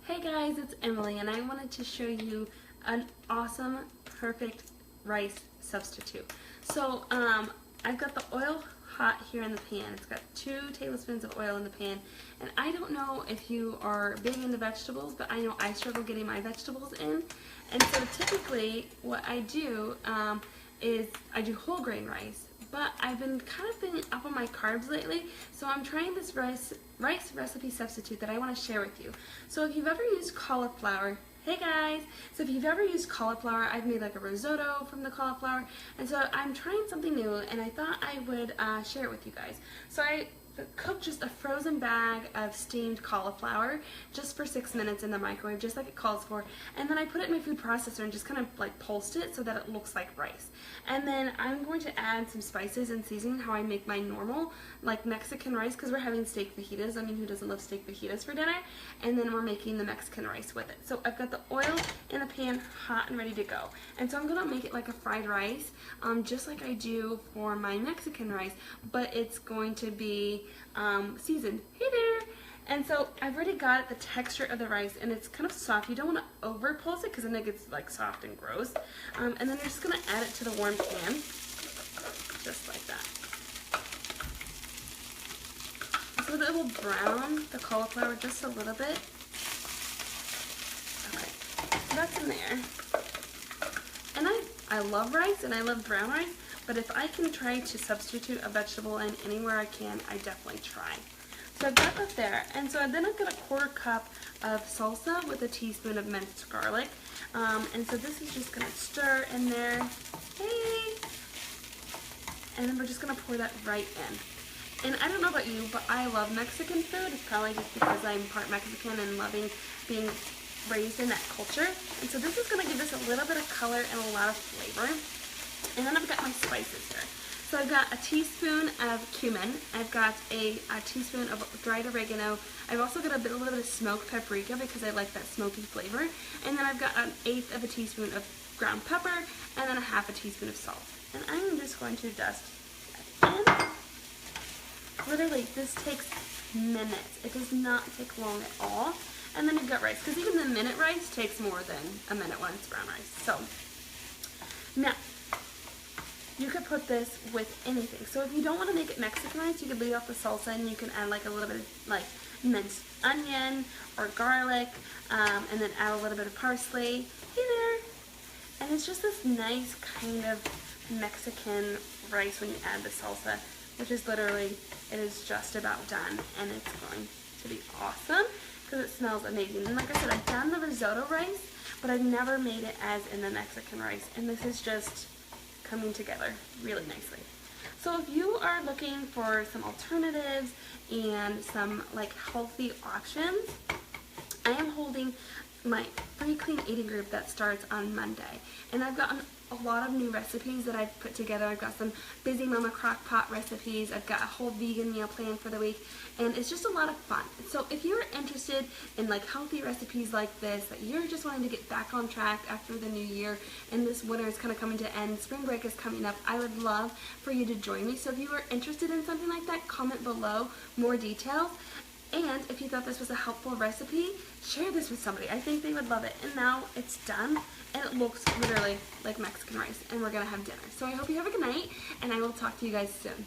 Hey guys, it's Emily and I wanted to show you an awesome, perfect rice substitute. So I've got the oil hot here in the pan. It's got 2 tablespoons of oil in the pan, and I don't know if you are big into vegetables, but I know I struggle getting my vegetables in. And so typically what I do is I do whole grain rice, but I've been kind of been up on my carbs lately, so I'm trying this rice recipe substitute that I want to share with you. So if you've ever used cauliflower, hey guys! So if you've ever used cauliflower, I've made like a risotto from the cauliflower, and so I'm trying something new, and I thought I would share it with you guys. So I cooked just a frozen bag of steamed cauliflower just for 6 minutes in the microwave, just like it calls for, and then I put it in my food processor and just kind of like pulsed it so that it looks like rice. And then I'm going to add some spices and seasoning how I make my normal like Mexican rice, because we're having steak fajitas. I mean, who doesn't love steak fajitas for dinner? And then we're making the Mexican rice with it. So I've got the oil in the pan hot and ready to go, and so I'm gonna make it like a fried rice, just like I do for my Mexican rice, but it's going to be seasoned. Hey there! And so I've already got the texture of the rice, and it's kind of soft. You don't want to over pulse it because then it gets like soft and gross. And then you're just going to add it to the warm pan, just like that. So that it will brown the cauliflower just a little bit. Alright, so that's in there. And I love rice and I love brown rice, but if I can try to substitute a vegetable in anywhere I can, I definitely try. So I've got that there, and so then I've got a 1/4 cup of salsa with a teaspoon of minced garlic, and so this is just going to stir in there, hey, and then we're just going to pour that right in. And I don't know about you, but I love Mexican food. It's probably just because I'm part Mexican and loving being raised in that culture, and so this is going to give us a little bit of color and a lot of flavor. And then I've got my spices here. So I've got a teaspoon of cumin. I've got a teaspoon of dried oregano. I've also got a little bit of smoked paprika because I like that smoky flavor. And then I've got 1/8 of a teaspoon of ground pepper, and then 1/2 teaspoon of salt. And I'm just going to dust that in. Literally, this takes minutes. It does not take long at all. And then you've got rice, because even the minute rice takes more than a minute when it's brown rice. So now, you could put this with anything. So if you don't want to make it Mexican rice, you could leave off the salsa and you can add like a little bit of like minced onion or garlic, and then add a little bit of parsley. Hey there! And it's just this nice kind of Mexican rice when you add the salsa, which is literally, it is just about done, and it's going to be awesome because it smells amazing. And like I said, I've done the risotto rice, but I've never made it as in the Mexican rice, and this is just coming together really nicely. So if you are looking for some alternatives and some like healthy options, I am holding my free clean eating group that starts on Monday, and I've gotten a lot of new recipes that I've put together. I've got some Busy Mama crock pot recipes. I've got a whole vegan meal plan for the week, and it's just a lot of fun. So if you're interested in like healthy recipes like this, that you're just wanting to get back on track after the new year, and this winter is kind of coming to end, spring break is coming up, I would love for you to join me. So if you are interested in something like that, comment below more details. And if you thought this was a helpful recipe, share this with somebody. I think they would love it. And now it's done, and it looks literally like Mexican rice, and we're going to have dinner. So I hope you have a good night, and I will talk to you guys soon.